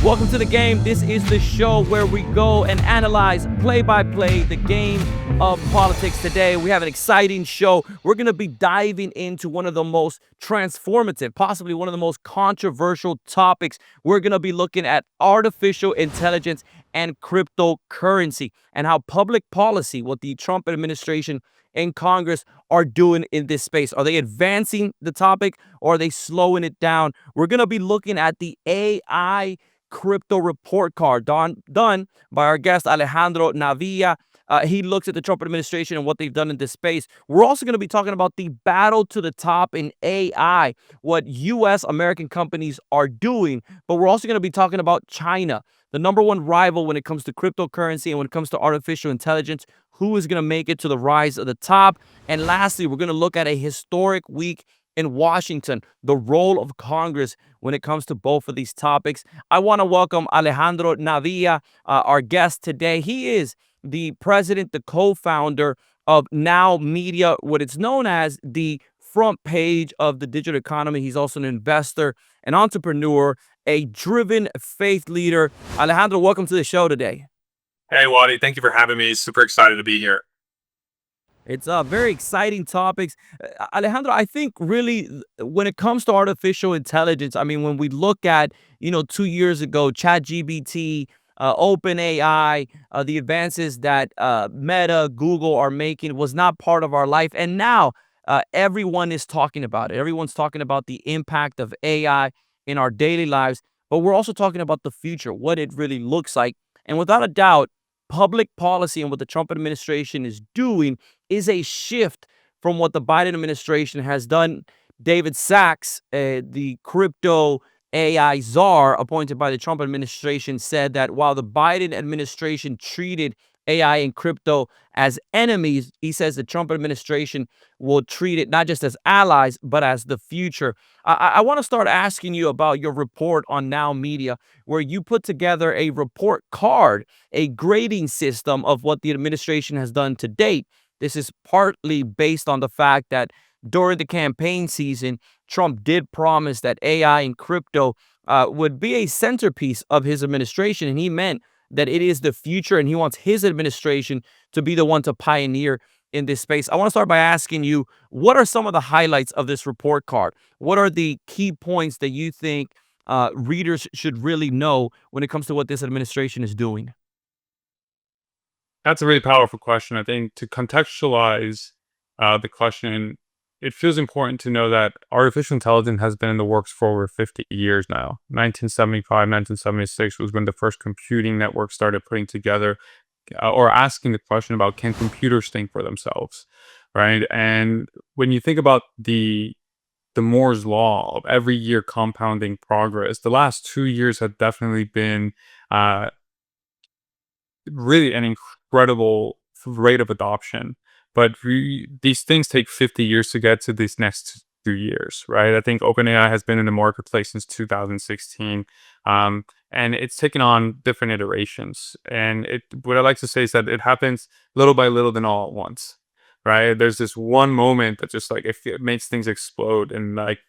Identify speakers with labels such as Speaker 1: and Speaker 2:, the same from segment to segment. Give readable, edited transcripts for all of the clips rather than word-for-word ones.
Speaker 1: Welcome to the game. This is the show where we go and analyze play by play the game of politics. Today, we have an exciting show. We're going to be diving into one of the most transformative, possibly one of the most controversial topics. We're going to be looking at artificial intelligence and cryptocurrency and how public policy, what the Trump administration and Congress are doing in this space. Are they advancing the topic or are they slowing it down? We're going to be looking at the AI crypto report card done by our guest Alejandro Navia. He looks at the Trump administration and what they've done in this space. We're also going to be talking about the battle to the top in AI, what U.S. American companies are doing. But we're also going to be talking about China, the number one rival when it comes to cryptocurrency and when it comes to artificial intelligence. Who is going to make it to the rise of the top? And lastly, we're going to look at a historic week in Washington, the role of Congress when it comes to both of these topics. I want to welcome Alejandro Navia, our guest today. He is the president, the co-founder of Now Media, what it's known as the front page of the digital economy. He's also an investor, an entrepreneur, a driven faith leader. Alejandro, welcome to the show today.
Speaker 2: Hey, Wadi, thank you for having me. Super excited to be here.
Speaker 1: It's very exciting topics. Alejandro, I think really when it comes to artificial intelligence, I mean, when we look at, 2 years ago, ChatGPT, OpenAI, the advances that Meta, Google are making was not part of our life. And now everyone is talking about it. Everyone's talking about the impact of AI in our daily lives. But we're also talking about the future, what it really looks like. And without a doubt, public policy and what the Trump administration is doing is a shift from what the Biden administration has done. David Sachs, the crypto AI czar appointed by the Trump administration, said that while the Biden administration treated AI and crypto as enemies, he says the Trump administration will treat it not just as allies, but as the future. I want to start asking you about your report on Now Media, where you put together a report card, a grading system of what the administration has done to date. This is partly based on the fact that during the campaign season, Trump did promise that AI and crypto would be a centerpiece of his administration, and he meant that it is the future, and he wants his administration to be the one to pioneer in this space. I want to start by asking you, what are some of the highlights of this report card? What are the key points that you think readers should really know when it comes to what this administration is doing?
Speaker 2: That's a really powerful question. I think to contextualize the question, it feels important to know that artificial intelligence has been in the works for over 50 years now. 1975, 1976 was when the first computing network started putting together or asking the question about, can computers think for themselves, right? And when you think about the Moore's law of every year compounding progress, the last 2 years have definitely been really an incredible rate of adoption. But these things take 50 years to get to these next 2 years, right? I think OpenAI has been in the marketplace since 2016, and it's taken on different iterations. And what I like to say is that it happens little by little, then all at once, right? There's this one moment that just like it makes things explode, and like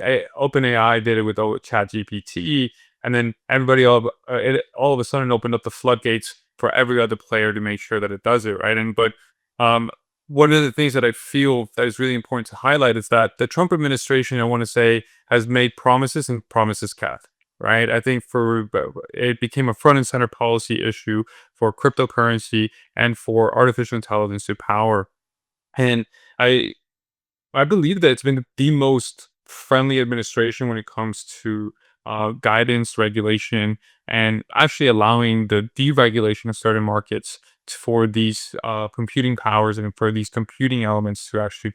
Speaker 2: OpenAI did it with ChatGPT, and then everybody all of a sudden opened up the floodgates for every other player to make sure that it does it, right? One of the things that I feel that is really important to highlight is that the Trump administration, I want to say, has made promises and promises kept, right? I think it became a front and center policy issue for cryptocurrency and for artificial intelligence to power. And I believe that it's been the most friendly administration when it comes to guidance, regulation, and actually allowing the deregulation of certain markets for these computing powers and for these computing elements to actually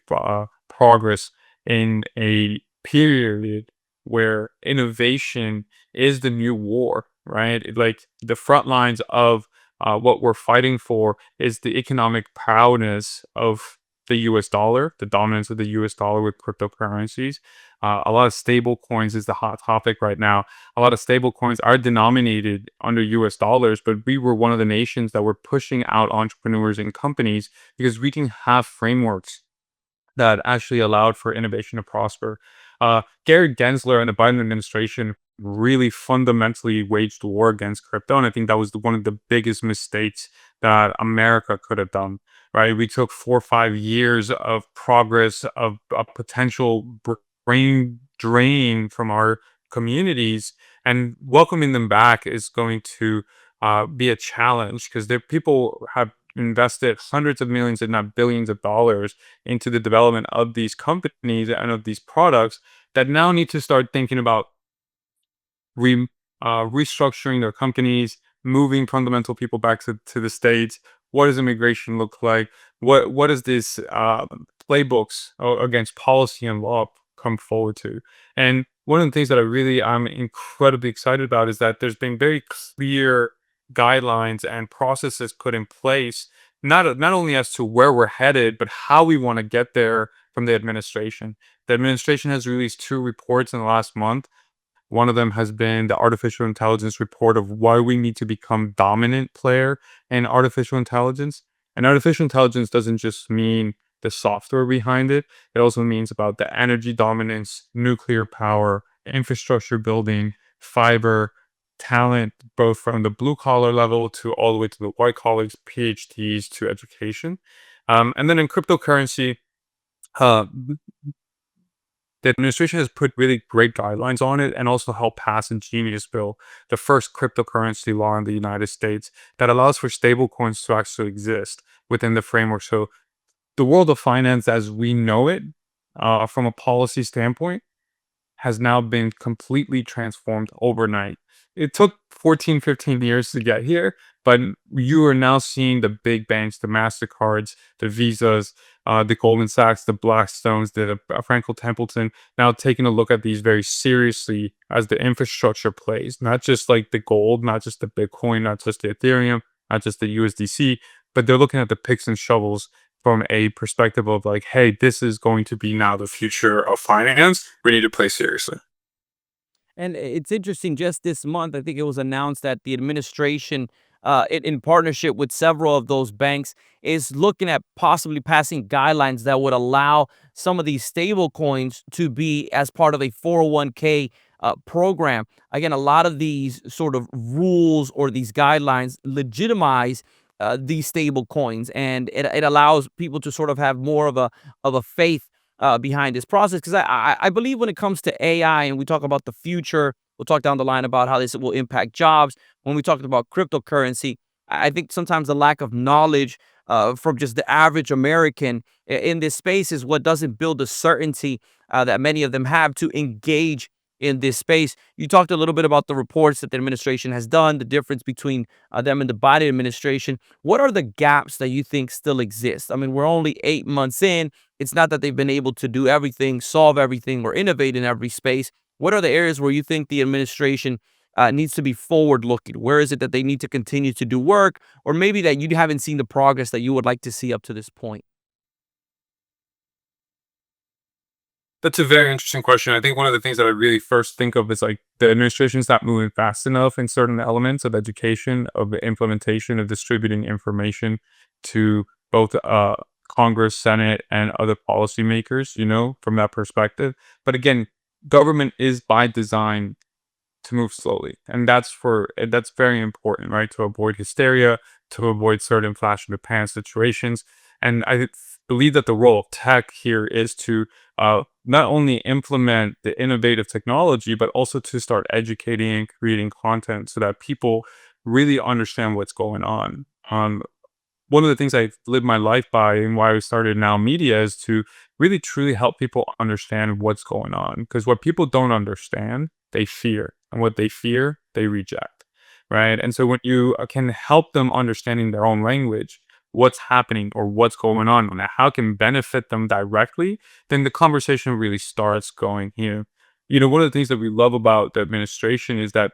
Speaker 2: progress in a period where innovation is the new war, right? Like the front lines of what we're fighting for is the economic prowess of the US dollar, the dominance of the US dollar with cryptocurrencies. A lot of stable coins is the hot topic right now. A lot of stable coins are denominated under US dollars, but we were one of the nations that were pushing out entrepreneurs and companies because we didn't have frameworks that actually allowed for innovation to prosper. Gary Gensler and the Biden administration really fundamentally waged war against crypto. And I think that was one of the biggest mistakes that America could have done, right? We took 4 or 5 years of progress of a potential brain drain from our communities, and welcoming them back is going to be a challenge because people have invested hundreds of millions, if not billions of dollars into the development of these companies and of these products that now need to start thinking about re, restructuring their companies, moving fundamental people back to the states. What does immigration look like? What does this playbooks against policy and law come forward to? And one of the things that I'm incredibly excited about is that there's been very clear guidelines and processes put in place, not only as to where we're headed, but how we want to get there from the administration. The administration has released 2 reports in the last month. One of them has been the artificial intelligence report of why we need to become dominant player in artificial intelligence. And artificial intelligence doesn't just mean the software behind it. It also means about the energy dominance, nuclear power, infrastructure building, fiber, talent, both from the blue collar level to all the way to the white collars, PhDs to education. And then in cryptocurrency, uh, the administration has put really great guidelines on it and also helped pass a genius bill, the first cryptocurrency law in the United States that allows for stablecoins to actually exist within the framework. So the world of finance as we know it, from a policy standpoint, has now been completely transformed overnight. It took 14, 15 years to get here, but you are now seeing the big banks, the MasterCards, the Visas, the Goldman Sachs, the Blackstones, the Franklin Templeton, now taking a look at these very seriously as the infrastructure plays, not just like the gold, not just the Bitcoin, not just the Ethereum, not just the USDC, but they're looking at the picks and shovels from a perspective of like, hey, this is going to be now the future of finance. We need to play seriously.
Speaker 1: And it's interesting, just this month, I think it was announced that the administration, in partnership with several of those banks, is looking at possibly passing guidelines that would allow some of these stable coins to be as part of a 401k program. Again, a lot of these sort of rules or these guidelines legitimize these stable coins, and it allows people to sort of have more of a faith behind this process. Because I believe when it comes to AI and we talk about the future, we'll talk down the line about how this will impact jobs. When we talk about cryptocurrency, I think sometimes the lack of knowledge from just the average American in this space is what doesn't build the certainty that many of them have to engage in this space. You talked a little bit about the reports that the administration has done, the difference between them and the Biden administration. What are the gaps that you think still exist? I mean, we're only 8 months in. It's not that they've been able to do everything, solve everything, or innovate in every space. What are the areas where you think the administration needs to be forward looking? Where is it that they need to continue to do work, or maybe that you haven't seen the progress that you would like to see up to this point?
Speaker 2: That's a very interesting question. I think one of the things that I really first think of is like the administration's not moving fast enough in certain elements of education, of the implementation of distributing information to both Congress, Senate, and other policymakers, from that perspective. But again, government is by design to move slowly. And that's very important, right? To avoid hysteria, to avoid certain flash in the pan situations. And believe that the role of tech here is to not only implement the innovative technology, but also to start educating and creating content so that people really understand what's going on. One of the things I live my life by and why I started Now Media is to really truly help people understand what's going on. Because what people don't understand, they fear. And what they fear, they reject. Right. And so when you can help them understanding their own language, what's happening or what's going on and how it can benefit them directly, then the conversation really starts going here. One of the things that we love about the administration is that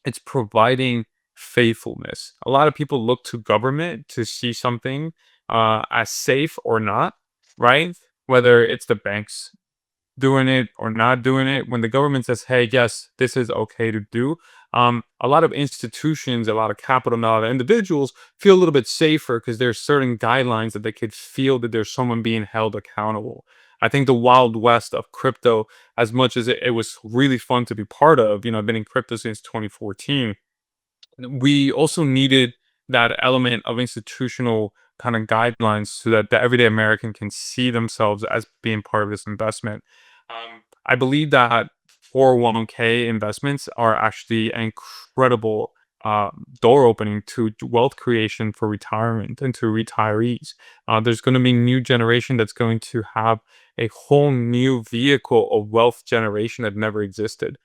Speaker 2: it's providing faithfulness. A lot of people look to government to see something as safe or not, right? Whether it's the banks doing it or not doing it. When the government says, "Hey, yes, this is okay to do," a lot of institutions, a lot of capital, a lot of individuals feel a little bit safer because there's certain guidelines that they could feel that there's someone being held accountable. I think the wild west of crypto, as much as it was really fun to be part of, I've been in crypto since 2014. We also needed that element of institutional kind of guidelines so that the everyday American can see themselves as being part of this investment. I believe that 401k investments are actually an incredible door opening to wealth creation for retirement and to retirees. There's going to be new generation that's going to have a whole new vehicle of wealth generation that never existed.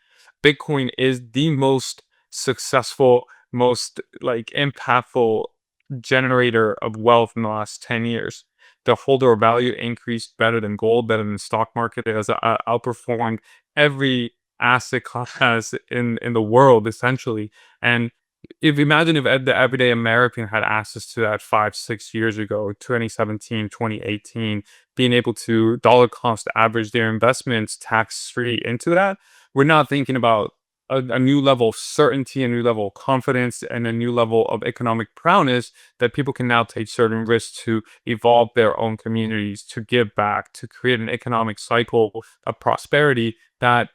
Speaker 2: Bitcoin is the most successful, most like impactful generator of wealth in the last 10 years. The holder value increased better than gold, better than the stock market. It has outperformed every asset class in the world, essentially. And if imagine if the everyday American had access to that 5, 6 years ago, 2017, 2018, being able to dollar cost average their investments tax free into that, we're not thinking about a new level of certainty, a new level of confidence, and a new level of economic prowess that people can now take certain risks to evolve their own communities, to give back, to create an economic cycle of prosperity that,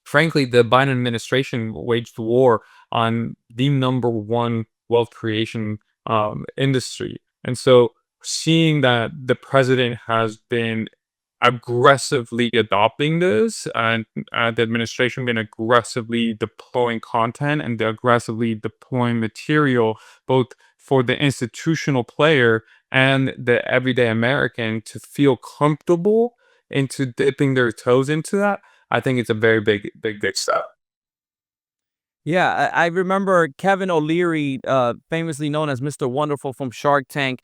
Speaker 2: frankly, the Biden administration waged war on the number one wealth creation industry. And so seeing that the president has been aggressively adopting this, and the administration been aggressively deploying content and aggressively deploying material, both for the institutional player and the everyday American to feel comfortable into dipping their toes into that. I think it's a very big step.
Speaker 1: Yeah, I remember Kevin O'Leary, famously known as Mr. Wonderful from Shark Tank,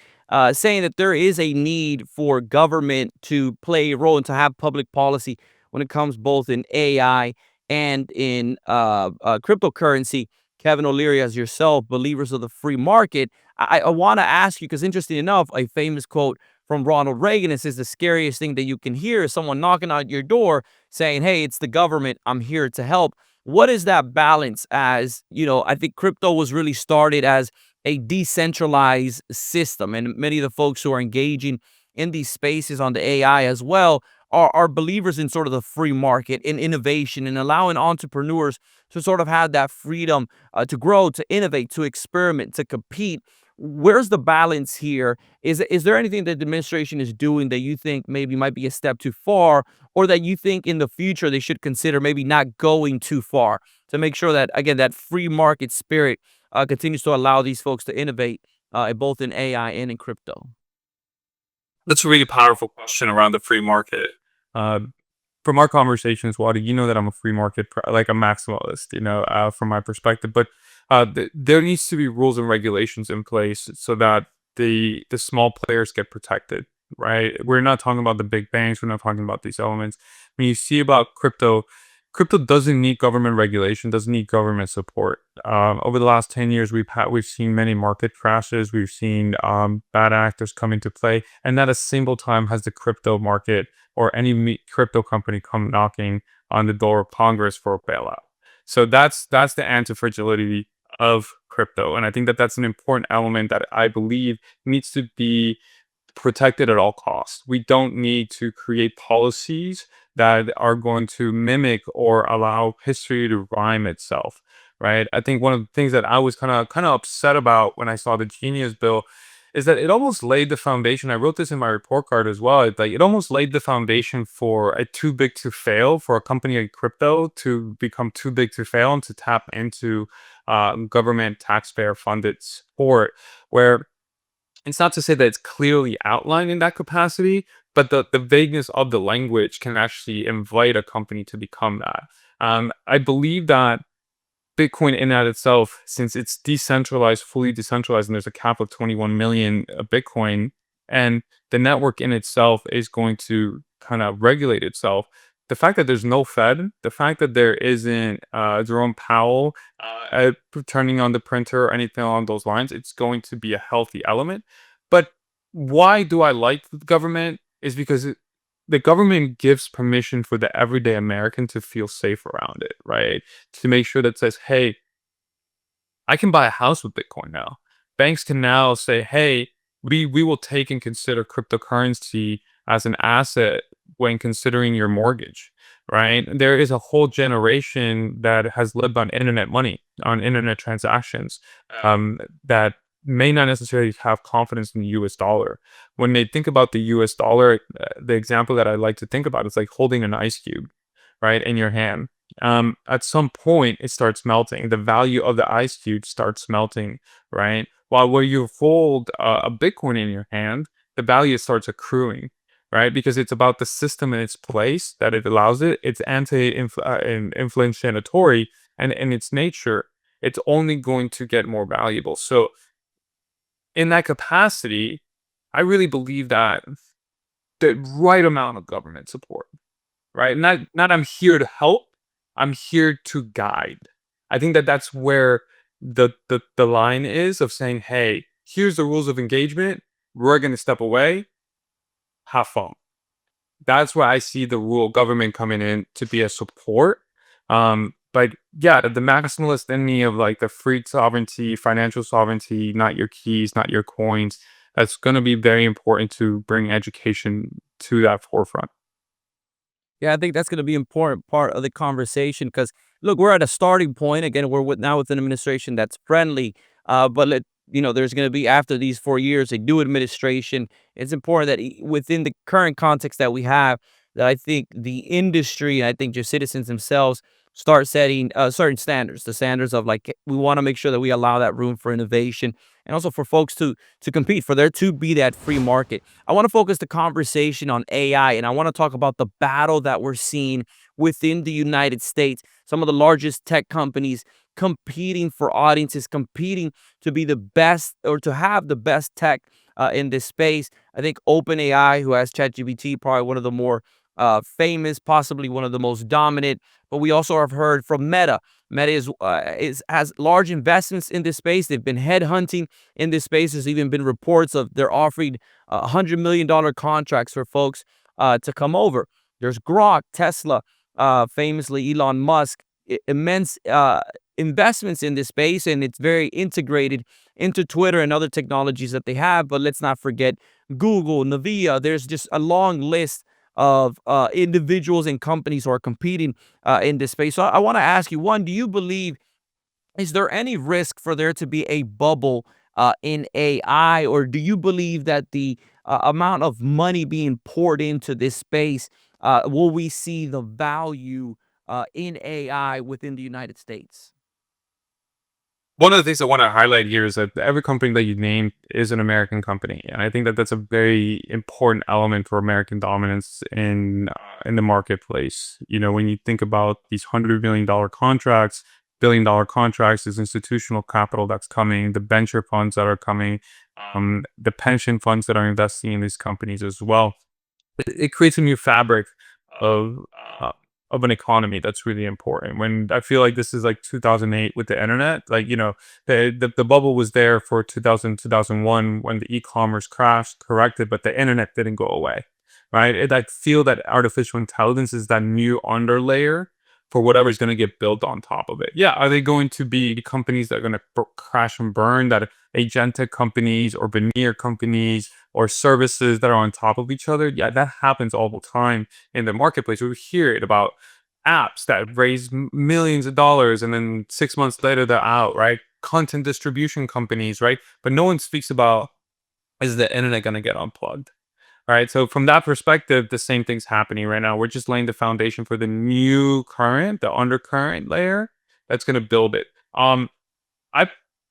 Speaker 1: saying that there is a need for government to play a role and to have public policy when it comes both in AI and in cryptocurrency. Kevin O'Leary, as yourself, believers of the free market, I want to ask you, because interesting enough, a famous quote from Ronald Reagan is, the scariest thing that you can hear is someone knocking on your door saying, "Hey, it's the government. I'm here to help." What is that balance? As I think crypto was really started as a decentralized system, and many of the folks who are engaging in these spaces on the AI as well are believers in sort of the free market, in innovation, and allowing entrepreneurs to sort of have that freedom to grow, to innovate, to experiment, to compete. Where's the balance here? Is there anything that the administration is doing that you think maybe might be a step too far, or that you think in the future they should consider maybe not going too far to make sure that, again, that free market spirit continues to allow these folks to innovate both in AI and in crypto?
Speaker 2: That's a really powerful question around the free market. Uh, from our conversations, Wadi, you know that I'm a free market, like a maximalist, from my perspective. But there needs to be rules and regulations in place so that the small players get protected, right? We're not talking about the big banks. We're not talking about these elements. When you see about crypto, crypto doesn't need government regulation, doesn't need government support. Over the last 10 years, we've seen many market crashes. We've seen bad actors come into play, and not a single time has the crypto market or any crypto company come knocking on the door of Congress for a bailout. So that's the anti-fragility of crypto, and I think that that's an important element that I believe needs to be protected at all costs. We don't need to create policies that are going to mimic or allow history to rhyme itself, right? I think one of the things that I was kind of upset about when I saw the Genius bill is that it almost laid the foundation. I wrote this in my report card as well. Like it almost laid the foundation for a too big to fail for a company like crypto to become too big to fail and to tap into government taxpayer funded support, where it's not to say that it's clearly outlined in that capacity, but the vagueness of the language can actually invite a company to become that. I believe that Bitcoin in that itself, since it's decentralized, fully decentralized, and there's a cap of 21 million Bitcoin, and the network in itself is going to kind of regulate itself. The fact that there's no Fed, the fact that there isn't Jerome Powell turning on the printer or anything along those lines, it's going to be a healthy element. But why do I like the government? Is because the government gives permission for the everyday American to feel safe around it, right? To make sure that says, hey, I can buy a house with Bitcoin now. Banks can now say, hey, we will take and consider cryptocurrency as an asset when considering your mortgage, right? There is a whole generation that has lived on internet money, on internet transactions, that may not necessarily have confidence in the US dollar. When they think about the US dollar, the example that I like to think about is like holding an ice cube, right, in your hand. At some point, it starts melting. The value of the ice cube starts melting, right? While where you hold a Bitcoin in your hand, the value starts accruing, right? Because it's about the system in its place that it allows it. It's inflationatory, and in its nature, it's only going to get more valuable. So, in that capacity, I really believe that the right amount of government support, right? Not I'm here to help, I'm here to guide. I think that that's where the line is of saying, "Hey, here's the rules of engagement. We're going to step away. Have fun." That's where I see the rule government coming in to be a support. But yeah, the maximalist in me of like the free sovereignty, financial sovereignty, not your keys, not your coins. That's going to be very important to bring education to that forefront.
Speaker 1: Yeah, I think that's going to be an important part of the conversation because look, we're at a starting point. Again, we're now with an administration that's friendly. But there's going to be after these 4 years a new administration. It's important that within the current context that we have, that I think the industry and I think just citizens themselves start setting certain standards. The standards of like we want to make sure that we allow that room for innovation and also for folks to compete, for there to be that free market. I want to focus the conversation on AI, and I want to talk about the battle that we're seeing within the United States. Some of the largest tech companies competing for audiences, competing to be the best or to have the best tech in this space. I think OpenAI, who has ChatGPT, probably one of the more famous, possibly one of the most dominant. But we also have heard from Meta. Meta is has large investments in this space. They've been headhunting in this space. There's even been reports of they're offering $100 million contracts for folks to come over. There's Grok, Tesla, famously Elon Musk, immense investments in this space, and it's very integrated into Twitter and other technologies that they have. But let's not forget Google, Navia. There's just a long list of individuals and companies who are competing in this space. So I want to ask you, one, do you believe is there any risk for there to be a bubble in AI, or do you believe that the amount of money being poured into this space, will we see the value in AI within the United States?
Speaker 2: One of the things I want to highlight here is that every company that you named is an American company, and I think that that's a very important element for American dominance in the marketplace. You know, when you think about these $100 million contracts, $1 billion contracts, this institutional capital that's coming, the venture funds that are coming, the pension funds that are investing in these companies as well. It creates a new fabric of uh, of an economy that's really important. When I feel like this is like 2008 with the internet, like the bubble was there for 2000 2001 when the e-commerce crashed, corrected, but the internet didn't go away, right? I feel that artificial intelligence is that new underlayer for whatever's going to get built on top of it. Yeah, are they going to be companies that are going to crash and burn? That agentic companies or veneer companies or services that are on top of each other? Yeah, that happens all the time in the marketplace. We hear it about apps that raise millions of dollars and then 6 months later they're out, right? Content distribution companies, right? But no one speaks about, is the internet going to get unplugged? Right. So from that perspective, the same thing's happening right now. We're just laying the foundation for the new current, the undercurrent layer that's going to build it. I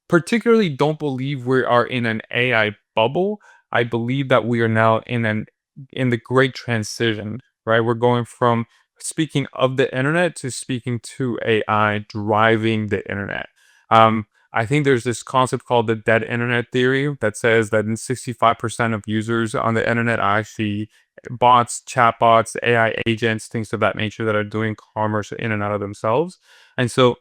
Speaker 2: particularly don't believe we are in an AI bubble. I believe that we are now in the great transition, right? We're going from speaking of the internet to speaking to AI driving the internet. I think there's this concept called the dead internet theory that says that in 65% of users on the internet are actually bots, chatbots, AI agents, things of that nature that are doing commerce in and out of themselves. And so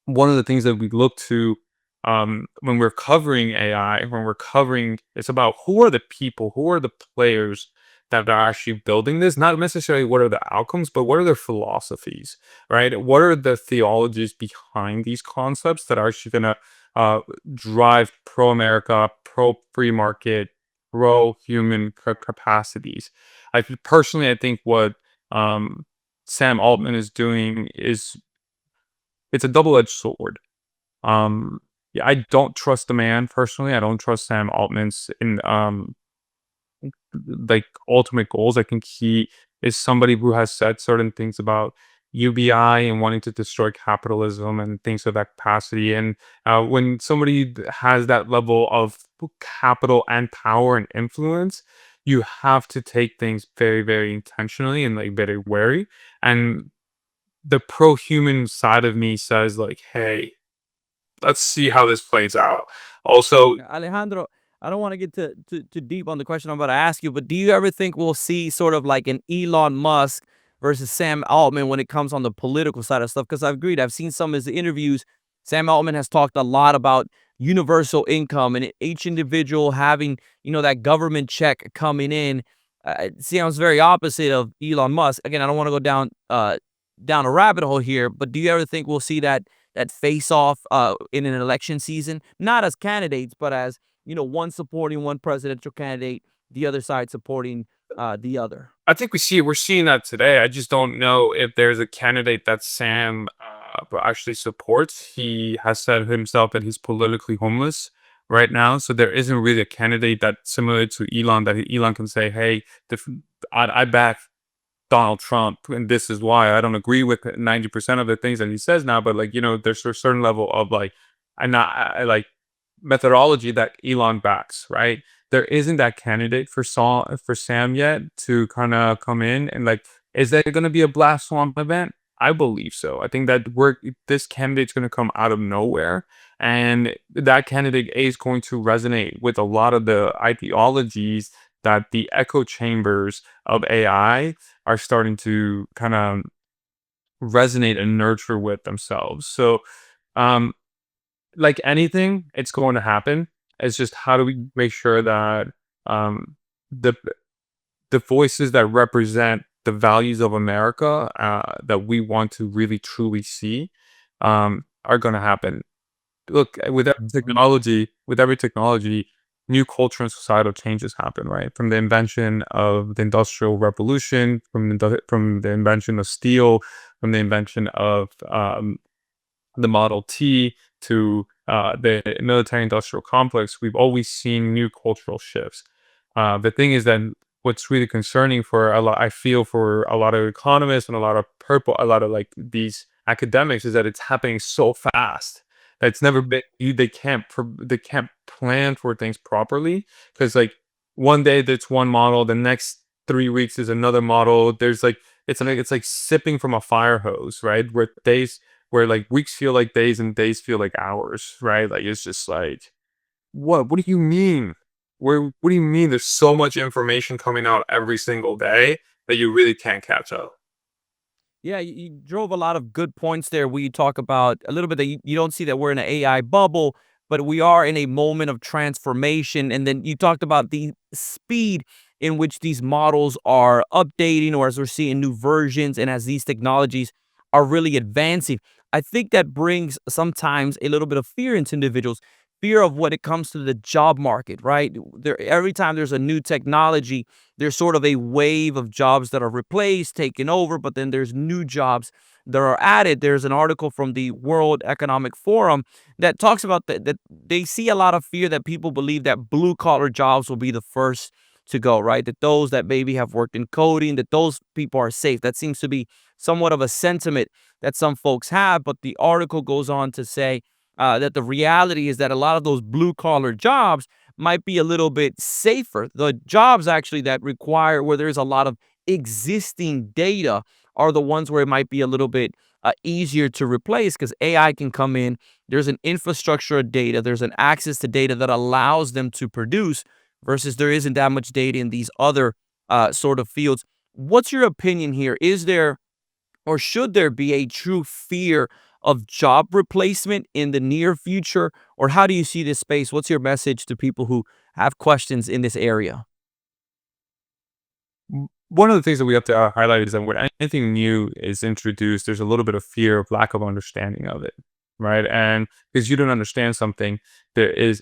Speaker 2: one of the things that we look to when we're covering AI, when we're covering, it's about who are the people, who are the players that are actually building this. Not necessarily what are the outcomes, but what are their philosophies, right? What are the theologies behind these concepts that are actually going to drive pro America, pro free market, pro-human capacities. Personally, I think what um, Sam Altman is doing is it's a double-edged sword. Yeah, I don't trust the man personally. I don't trust Sam Altman's in like ultimate goals. I think he is somebody who has said certain things about UBI and wanting to destroy capitalism and things of that capacity. And when somebody has that level of capital and power and influence, you have to take things very, very intentionally and like very wary. And the pro-human side of me says like, hey, let's see how this plays out. Also,
Speaker 1: Alejandro, I don't want to get too deep on the question I'm about to ask you, but do you ever think we'll see sort of like an Elon Musk versus Sam Altman when it comes on the political side of stuff? Because I've agreed, I've seen some of his interviews. Sam Altman has talked a lot about universal income and each individual having, that government check coming in. It sounds very opposite of Elon Musk. Again, I don't want to go down a rabbit hole here, but do you ever think we'll see that face off in an election season, not as candidates, but as one supporting one presidential candidate, the other side supporting the other?
Speaker 2: I think we're seeing that today. I just don't know if there's a candidate that Sam actually supports. He has said himself that he's politically homeless right now, so there isn't really a candidate that's similar to Elon that Elon can say, "Hey, I back Donald Trump, and this is why I don't agree with 90% of the things that he says now." But like there's a certain level of like, I like methodology that Elon backs, right? There isn't that candidate for Sam yet to kind of come in and like, is there going to be a blast swamp event? I believe so. I think that this candidate's going to come out of nowhere, and that candidate is going to resonate with a lot of the ideologies that the echo chambers of AI are starting to kind of resonate and nurture with themselves. So, um, like anything, it's going to happen. It's just how do we make sure that um, the the voices that represent the values of America that we want to really truly see are going to happen. Look, with every technology, new culture and societal changes happen, right? From the invention of the Industrial Revolution, from the invention of steel, from the invention of the Model T to the military industrial complex, we've always seen new cultural shifts. The thing is that what's really concerning for a lot, I feel, for a lot of economists and a lot of like these academics, is that it's happening so fast that it's never been. They can't plan for things properly because like one day there's one model, the next 3 weeks is another model. There's like it's like sipping from a fire hose, right? Where like weeks feel like days and days feel like hours, right? Like it's just like, what do you mean? What do you mean there's so much information coming out every single day that you really can't catch up?
Speaker 1: Yeah, you drove a lot of good points there. We talk about a little bit that you don't see that we're in an AI bubble, but we are in a moment of transformation. And then you talked about the speed in which these models are updating, or as we're seeing new versions, and as these technologies are really advancing. I think that brings sometimes a little bit of fear into individuals, fear of what it comes to the job market, right? Every time there's a new technology, there's sort of a wave of jobs that are replaced, taken over, but then there's new jobs that are added. There's an article from the World Economic Forum that talks about that they see a lot of fear that people believe that blue collar jobs will be the first to go, right? That those that maybe have worked in coding, that those people are safe. That seems to be somewhat of a sentiment that some folks have. But the article goes on to say that the reality is that a lot of those blue collar jobs might be a little bit safer. The jobs actually that require where there's a lot of existing data are the ones where it might be a little bit easier to replace because AI can come in. There's an infrastructure of data, there's an access to data that allows them to produce versus there isn't that much data in these other sort of fields. What's your opinion here? Is there or should there be a true fear of job replacement in the near future? Or how do you see this space? What's your message to people who have questions in this area?
Speaker 2: One of the things that we have to highlight is that when anything new is introduced, there's a little bit of fear of lack of understanding of it, right? And because you don't understand something, there is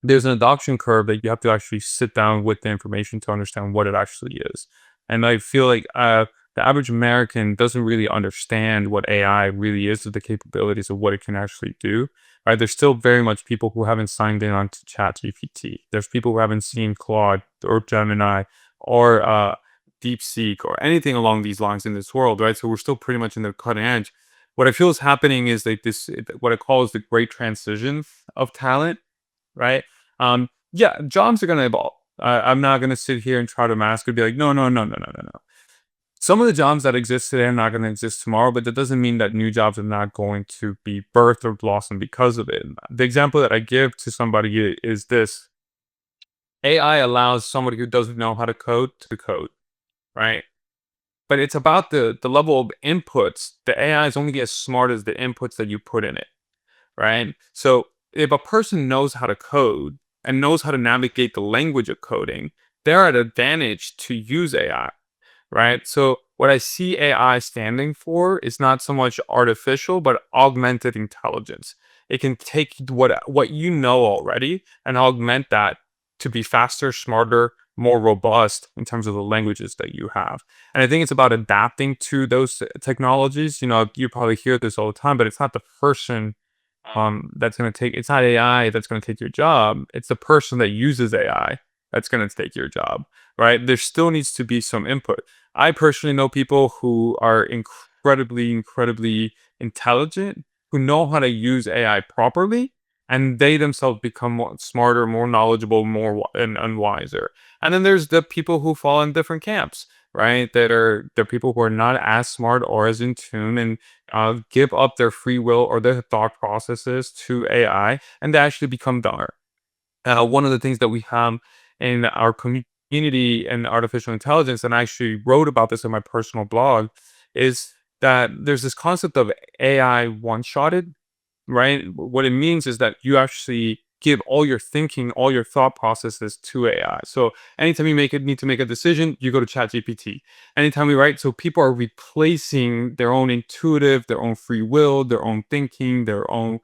Speaker 2: there's an adoption curve that you have to actually sit down with the information to understand what it actually is. And I feel like the average American doesn't really understand what AI really is, or the capabilities of what it can actually do. Right? There's still very much people who haven't signed in onto ChatGPT. There's people who haven't seen Claude or Gemini or DeepSeek or anything along these lines in this world, right? So we're still pretty much in the cutting edge. What I feel is happening is like this, what I call is the great transition of talent, right? Yeah, jobs are going to evolve. I'm not going to sit here and try to mask it and be like, no, no, no, no, no, no, no. Some of the jobs that exist today are not going to exist tomorrow, but that doesn't mean that new jobs are not going to be birthed or blossom because of it. The example that I give to somebody is this: AI allows somebody who doesn't know how to code, right? But it's about the level of inputs. The AI is only as smart as the inputs that you put in it, right? So if a person knows how to code and knows how to navigate the language of coding, they're at advantage to use AI, right? So what I see AI standing for is not so much artificial, but augmented intelligence. It can take what you know already and augment that to be faster, smarter, more robust in terms of the languages that you have. And I think it's about adapting to those technologies. You know, you probably hear this all the time, but it's not the person that's going to take, it's not AI that's going to take your job. It's the person that uses AI that's going to take your job, right? There still needs to be some input. I personally know people who are incredibly intelligent, who know how to use AI properly, and they themselves become more smarter, more knowledgeable, and wiser. And then there's the people who fall in different camps, right? They're people who are not as smart or as in tune, and give up their free will or their thought processes to AI, and they actually become dumber. One of the things that we have in our community and artificial intelligence, and I actually wrote about this in my personal blog, is that there's this concept of AI one-shotted, right? What it means is that you actually give all your thinking, all your thought processes to AI. So anytime you need to make a decision, you go to ChatGPT. Anytime we write, so people are replacing their own intuitive, their own free will, their own thinking, their own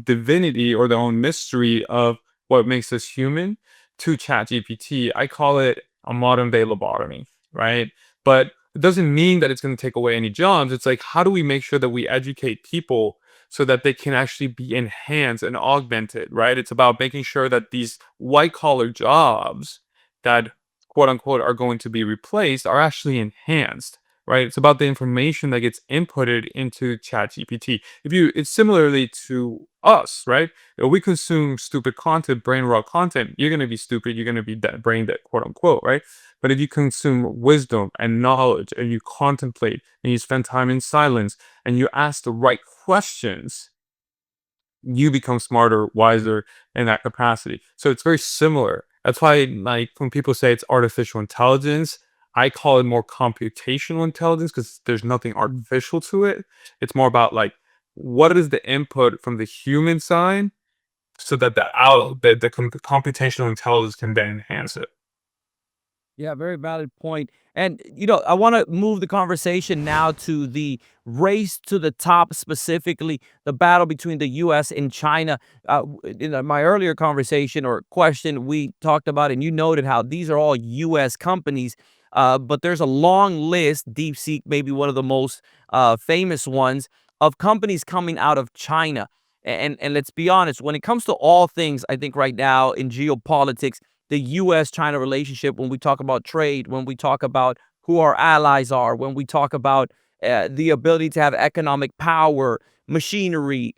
Speaker 2: divinity or their own mystery of what makes us human to ChatGPT. I call it a modern day lobotomy, right? But it doesn't mean that it's going to take away any jobs. It's like, how do we make sure that we educate people so that they can actually be enhanced and augmented, right? It's about making sure that these white collar jobs that quote unquote are going to be replaced are actually enhanced, right? It's about the information that gets inputted into ChatGPT. It's similarly to us, right? If we consume stupid content, brain rot content, you're going to be stupid, you're going to be brain dead, quote unquote, right? But if you consume wisdom and knowledge and you contemplate and you spend time in silence and you ask the right questions, you become smarter, wiser in that capacity. So it's very similar. That's why, like, when people say it's artificial intelligence, I call it more computational intelligence because there's nothing artificial to it. It's more about like, what is the input from the human side so that the computational intelligence can then enhance it.
Speaker 1: Yeah, very valid point. And, I want to move the conversation now to the race to the top, specifically the battle between the US and China. In my earlier conversation or question, we talked about, and you noted how these are all US companies, but there's a long list, DeepSeek, maybe one of the most famous ones, of companies coming out of China. And let's be honest, when it comes to all things, I think right now in geopolitics, the US China relationship, when we talk about trade, when we talk about who our allies are, when we talk about the ability to have economic power, machinery,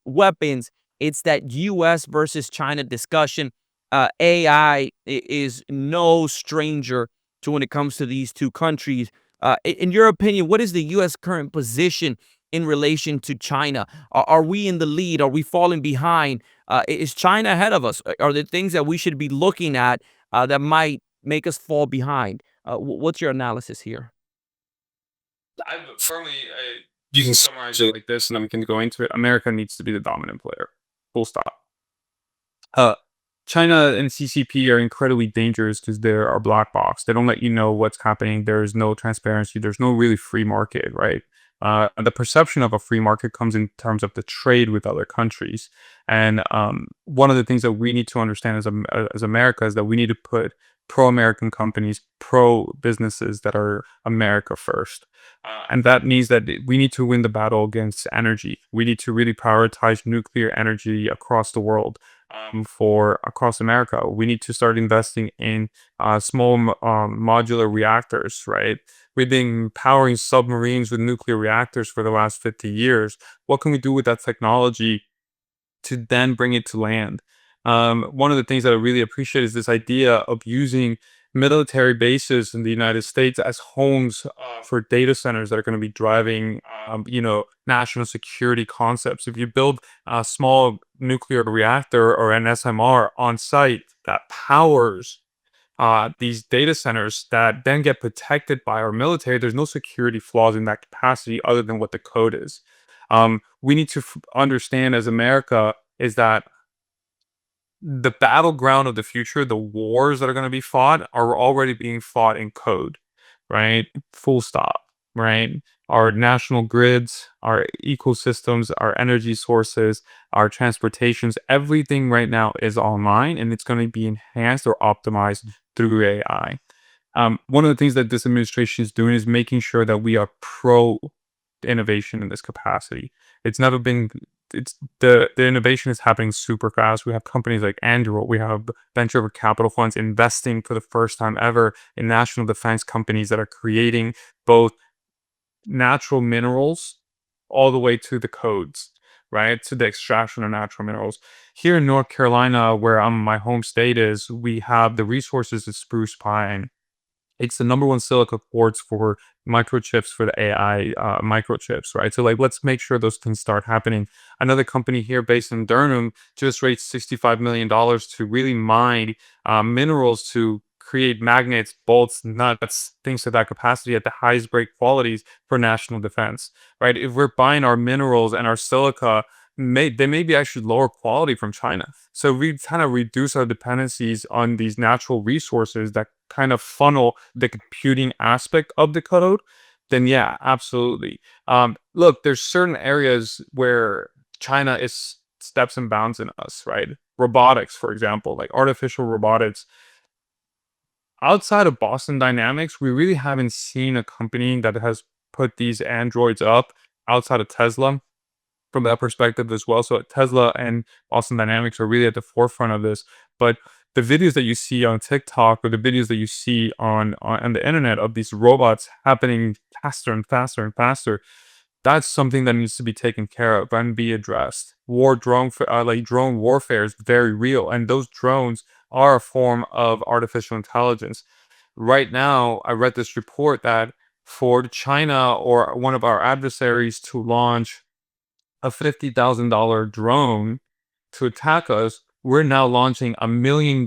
Speaker 1: weapons, it's that US versus China discussion. AI is no stranger to when it comes to these two countries. In your opinion, what is the US current position in relation to China? Are we in the lead? Are we falling behind? Is China ahead of us? Are there things that we should be looking at that might make us fall behind? What's your analysis here?
Speaker 2: I firmly, you can summarize it like this, and then we can go into it. America needs to be the dominant player. Full stop. Uh, China and CCP are incredibly dangerous because they are black box. They don't let you know what's happening. There's no transparency. There's no really free market, right? The perception of a free market comes in terms of the trade with other countries. And one of the things that we need to understand as America is that we need to put pro-American companies, pro-businesses that are America first. And that means that we need to win the battle against energy. We need to really prioritize nuclear energy across the world. For across America, we need to start investing in small modular reactors, right? We've been powering submarines with nuclear reactors for the last 50 years. What can we do with that technology to then bring it to land? One of the things that I really appreciate is this idea of using military bases in the United States as homes for data centers that are going to be driving, national security concepts. If you build a small nuclear reactor or an SMR on site that powers these data centers that then get protected by our military, there's no security flaws in that capacity other than what the code is. We need to understand as America is that the battleground of the future, the wars that are going to be fought, are already being fought in code, right? Full stop, right? Our national grids, our ecosystems, our energy sources, our transportations, everything right now is online and it's going to be enhanced or optimized through AI. One of the things that this administration is doing is making sure that we are pro innovation in this capacity. It's never been it's the innovation is happening super fast. We have companies like Anduril, we have venture capital funds investing for the first time ever in national defense companies that are creating both natural minerals all the way to the codes, right? To the extraction of natural minerals. Here in North Carolina, where my home state is, we have the resources of spruce pine. It's the number one silica quartz for microchips for the AI microchips, right? So like, let's make sure those things start happening. Another company here based in Durham just raised $65 million to really mine minerals to create magnets, bolts, nuts, things of that capacity at the highest grade qualities for national defense, right? If we're buying our minerals and our silica, they may be actually lower quality from China. So we kind of reduce our dependencies on these natural resources that kind of funnel the computing aspect of the code, then yeah, absolutely. Look, there's certain areas where China is steps and bounds in us, right? Robotics, for example, like artificial robotics. Outside of Boston Dynamics, we really haven't seen a company that has put these androids up outside of Tesla from that perspective as well. So Tesla and Boston Dynamics are really at the forefront of this. But the videos that you see on TikTok or the videos that you see on the internet of these robots happening faster and faster and faster, that's something that needs to be taken care of and be addressed. Like drone warfare is very real, and those drones are a form of artificial intelligence. Right now, I read this report that for China or one of our adversaries to launch a $50,000 drone to attack us, we're now launching $1 million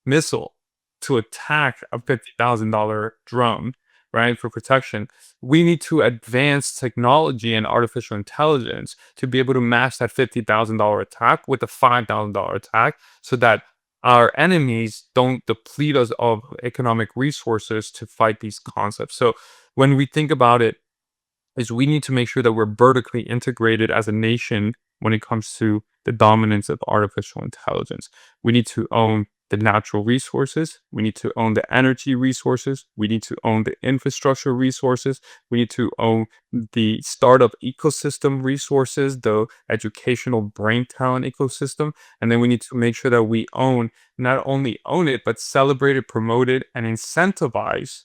Speaker 2: missile to attack a $50,000 drone, right? For protection. We need to advance technology and artificial intelligence to be able to match that $50,000 attack with a $5,000 attack so that our enemies don't deplete us of economic resources to fight these concepts. So when we think about it, is we need to make sure that we're vertically integrated as a nation when it comes to the dominance of artificial intelligence. We need to own the natural resources. We need to own the energy resources. We need to own the infrastructure resources. We need to own the startup ecosystem resources, the educational brain talent ecosystem. And then we need to make sure that we not only own it, but celebrate it, promote it, and incentivize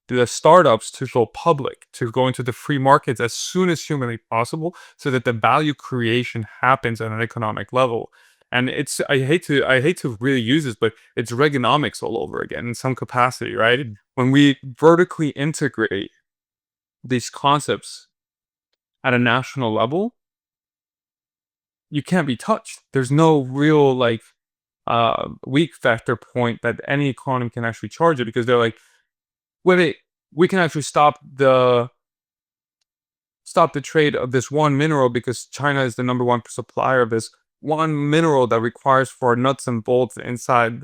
Speaker 2: the startups to go public, to go into the free markets as soon as humanly possible, so that the value creation happens at an economic level. And it's I hate to really use this, but it's Reaganomics all over again in some capacity, right? When we vertically integrate these concepts at a national level, you can't be touched. There's no real like weak factor point that any economy can actually charge it because they're like, wait, we can actually stop the trade of this one mineral because China is the number one supplier of this one mineral that requires for nuts and bolts inside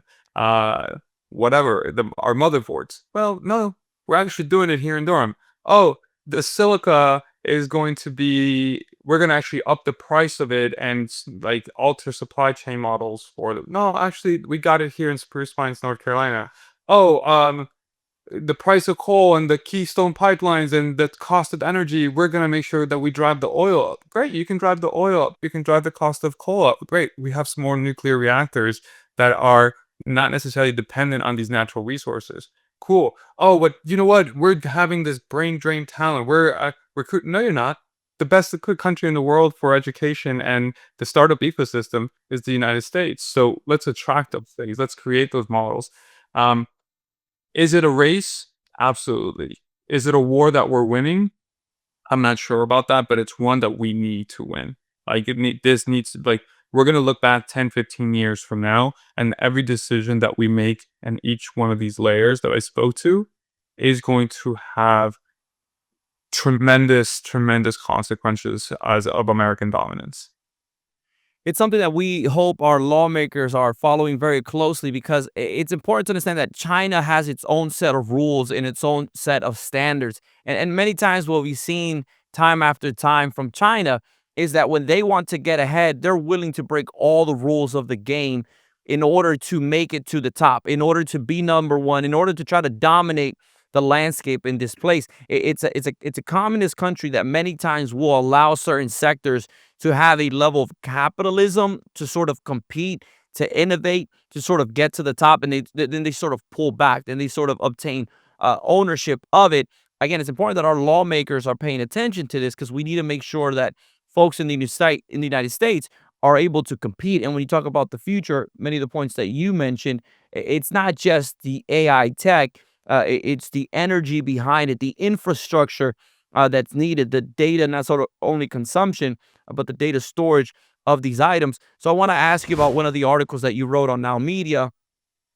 Speaker 2: whatever our motherboards. Well, no, we're actually doing it here in Durham. Oh, the silica is going to be we're gonna actually up the price of it and like alter supply chain models for them. No, actually, we got it here in Spruce Pines, North Carolina. Oh, the price of coal and the Keystone pipelines and the cost of energy, we're going to make sure that we drive the oil up. Great, you can drive the oil up. You can drive the cost of coal up. Great, we have some more nuclear reactors that are not necessarily dependent on these natural resources. Cool. Oh, but you know what? We're having this brain drain talent. We're recruiting. No, you're not. The best country in the world for education and the startup ecosystem is the United States. So let's attract those things. Let's create those models. Um, is it a race? Absolutely. Is it a war that we're winning? I'm not sure about that, but it's one that we need to win. Like this needs to like we're going to look back 10, 15 years from now and every decision that we make and each one of these layers that I spoke to is going to have tremendous consequences as of American dominance.
Speaker 1: It's something that we hope our lawmakers are following very closely because it's important to understand that China has its own set of rules and its own set of standards. And many times, what we've seen time after time from China is that when they want to get ahead, they're willing to break all the rules of the game in order to make it to the top, in order to be number one, in order to try to dominate the landscape in this place. It's a communist country that many times will allow certain sectors to have a level of capitalism to sort of compete, to innovate, to sort of get to the top, and then they sort of pull back, then they sort of obtain ownership of it. Again, it's important that our lawmakers are paying attention to this because we need to make sure that folks in the United States are able to compete. And when you talk about the future, many of the points that you mentioned, it's not just the AI tech, it's the energy behind it, the infrastructure that's needed, the data, not sort of only consumption, but the data storage of these items. So I want to ask you about one of the articles that you wrote on Now Media,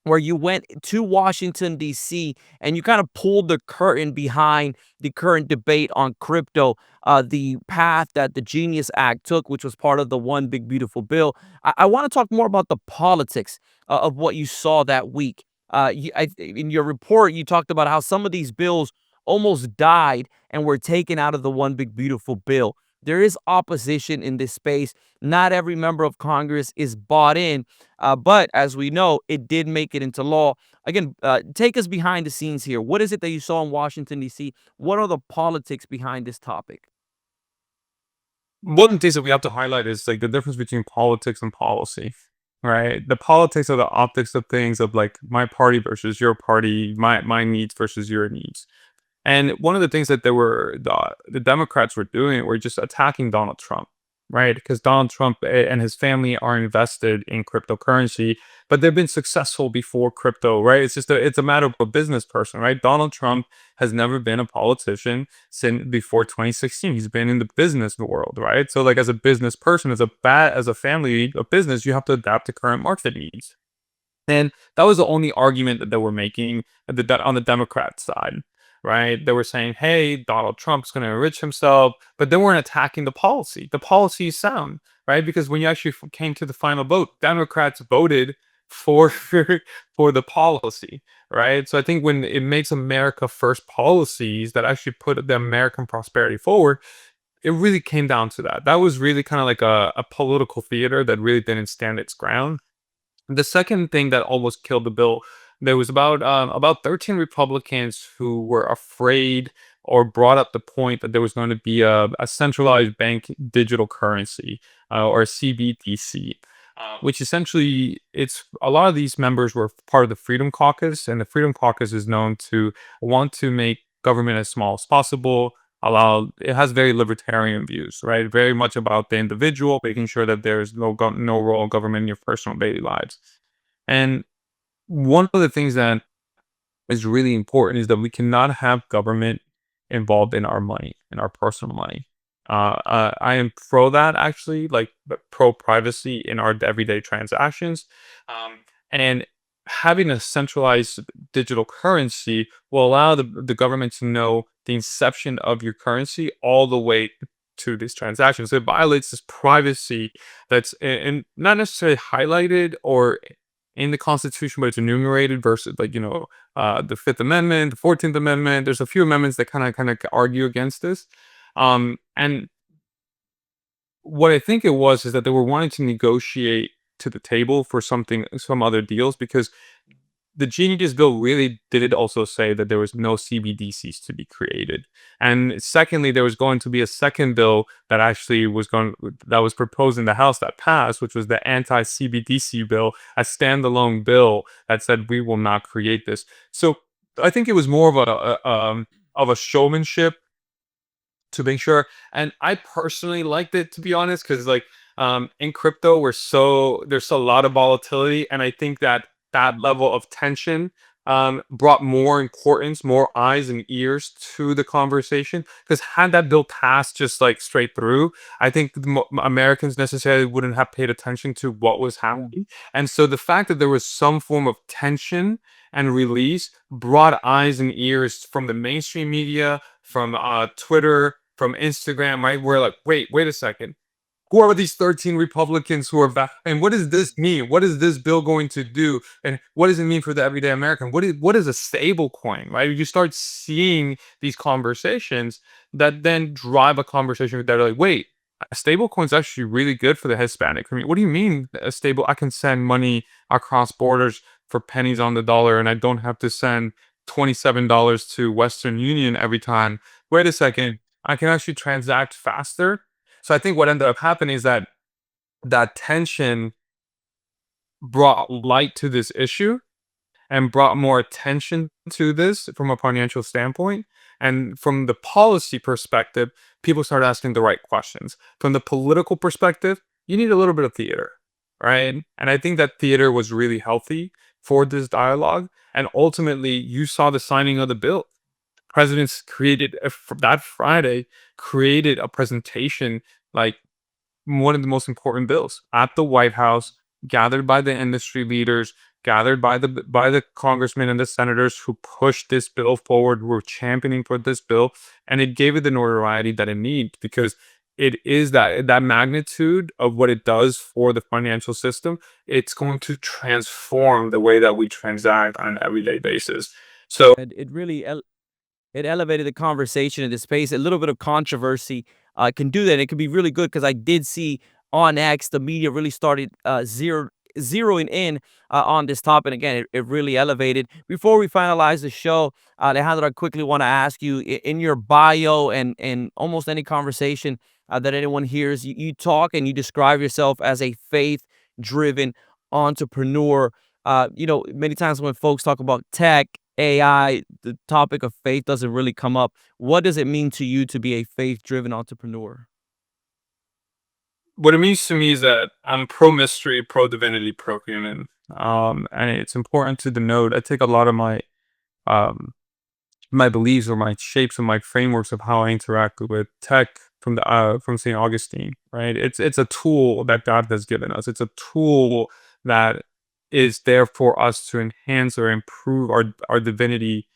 Speaker 1: where you went to Washington, D.C., and you kind of pulled the curtain behind the current debate on crypto, the path that the Genius Act took, which was part of the One Big Beautiful Bill. I want to talk more about the politics of what you saw that week. In your report, you talked about how some of these bills almost died and were taken out of the One Big Beautiful Bill. There is opposition in this space. Not every member of Congress is bought in, but as we know, it did make it into law. Again, take us behind the scenes here. What is it that you saw in Washington, D.C.? What are the politics behind this topic?
Speaker 2: One of the things that we have to highlight is like the difference between politics and policy, right? The politics are the optics of things of like my party versus your party, my needs versus your needs. And one of the things that the Democrats were doing were just attacking Donald Trump, right? Because Donald Trump and his family are invested in cryptocurrency, but they've been successful before crypto, right? It's a matter of a business person, right? Donald Trump has never been a politician since before 2016. He's been in the business world, right? So like as a business person, as a family of business, you have to adapt to current market needs. And that was the only argument that they were making on the Democrat side, right? They were saying, hey, Donald Trump's going to enrich himself, but they weren't attacking the policy. The policy is sound, right? Because when you actually came to the final vote, Democrats voted for for the policy, right? So I think when it makes America first policies that actually put the American prosperity forward, it really came down to that. That was really kind of like a political theater that really didn't stand its ground. The second thing that almost killed the bill, there was about 13 Republicans who were afraid or brought up the point that there was going to be a centralized bank digital currency or CBDC, which essentially it's a lot of these members were part of the Freedom Caucus, and the Freedom Caucus is known to want to make government as small as possible. It has very libertarian views, right? Very much about the individual, making sure that there's no role of government in your personal daily lives. And one of the things that is really important is that we cannot have government involved in our money, in our personal money. I am pro that actually, like pro privacy in our everyday transactions. And having a centralized digital currency will allow the government to know the inception of your currency all the way to these transactions. It violates this privacy that's not necessarily highlighted or in the Constitution, but it's enumerated versus like, the Fifth Amendment, the 14th Amendment. There's a few amendments that kind of argue against this. And what I think it was is that they were wanting to negotiate to the table for some other deals, because the Genius Bill really did also say that there was no CBDCs to be created. And secondly, there was going to be a second bill that was proposed in the House that passed, which was the anti-CBDC bill, a standalone bill that said we will not create this. So I think it was more of a showmanship to make sure. And I personally liked it, to be honest, because like in crypto, there's a lot of volatility, and I think that that level of tension brought more importance, more eyes and ears to the conversation. Because had that bill passed just like straight through, I think Americans necessarily wouldn't have paid attention to what was happening. And so the fact that there was some form of tension and release brought eyes and ears from the mainstream media, from Twitter, from Instagram, right? We're like, wait a second. Who are these 13 Republicans who are back? And what does this mean? What is this bill going to do? And what does it mean for the everyday American? What is a stable coin, right? You start seeing these conversations that then drive a conversation that are like, wait, a stable coin is actually really good for the Hispanic community. What do you mean a stable? I can send money across borders for pennies on the dollar, and I don't have to send $27 to Western Union every time. Wait a second, I can actually transact faster. So I think what ended up happening is that that tension brought light to this issue and brought more attention to this from a financial standpoint. And from the policy perspective, people started asking the right questions. From the political perspective, you need a little bit of theater, right? And I think that theater was really healthy for this dialogue. And ultimately, you saw the signing of the bill. Presidents that Friday created a presentation like one of the most important bills at the White House, gathered by the industry leaders, gathered by the congressmen and the senators who pushed this bill forward, who were championing for this bill, and it gave it the notoriety that it needs, because it is that magnitude of what it does for the financial system. It's going to transform the way that we transact on an everyday basis. So
Speaker 1: And it elevated the conversation in the space. A little bit of controversy can do that. And it can be really good because I did see on X the media really started zeroing in on this topic. Again, it really elevated. Before we finalize the show, Alejandro, I quickly want to ask you, in your bio and almost any conversation that anyone hears, you talk and you describe yourself as a faith-driven entrepreneur. Many times when folks talk about tech, AI, the topic of faith doesn't really come up. What does it mean to you to be a faith-driven entrepreneur?
Speaker 2: what it means to me is that I'm pro mystery, pro divinity, pro human. And it's important to denote. I take a lot of um, my beliefs or my shapes and my frameworks of how I interact with tech from St. Augustine, right? It's a tool that God has given us. It's a tool that is there for us to enhance or improve our divinity.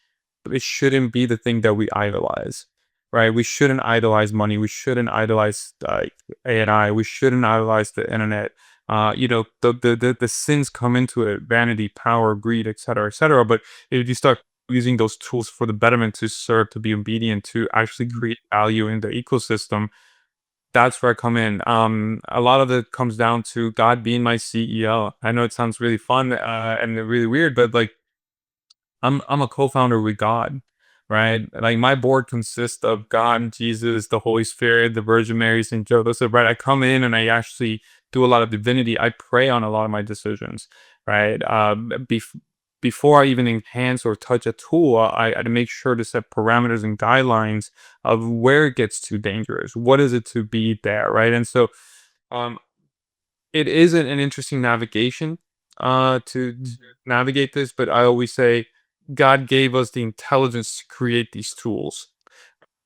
Speaker 2: But it shouldn't be the thing that we idolize, right? We shouldn't idolize money. We shouldn't idolize AI. We shouldn't idolize the internet. The sins come into it: vanity, power, greed, etc., etc. But if you start using those tools for the betterment, to serve, to be obedient, to actually create value in the ecosystem, that's where I come in. A lot of it comes down to God being my CEO. I know it sounds really fun and really weird, but like I'm a co-founder with God, right? Like my board consists of God, Jesus, the Holy Spirit, the Virgin Mary, Saint Joseph, right? I come in and I actually do a lot of divinity. I pray on a lot of my decisions, right? Before I even enhance or touch a tool, I make sure to set parameters and guidelines of where it gets too dangerous. What is it to be there, right? And so, um, it is an interesting navigation to navigate this, but I always say God gave us the intelligence to create these tools,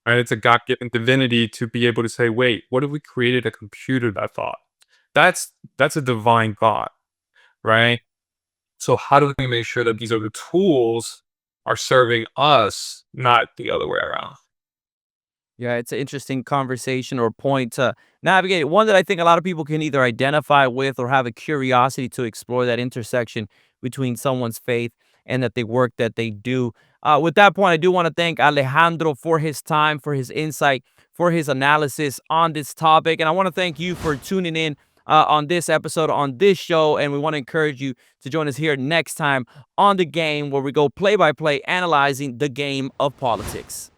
Speaker 2: right? It's a God-given divinity to be able to say, wait, what if we created a computer that thought? That's a divine thought, right? So how do we make sure that these other tools are serving us, not the other way around?
Speaker 1: Yeah, it's an interesting conversation or point to navigate. One that I think a lot of people can either identify with or have a curiosity to explore that intersection between someone's faith and that they work that they do. With that point, I do want to thank Alejandro for his time, for his insight, for his analysis on this topic. And I want to thank you for tuning in on this episode, on this show. And we want to encourage you to join us here next time on The Game, where we go play by play, analyzing the game of politics.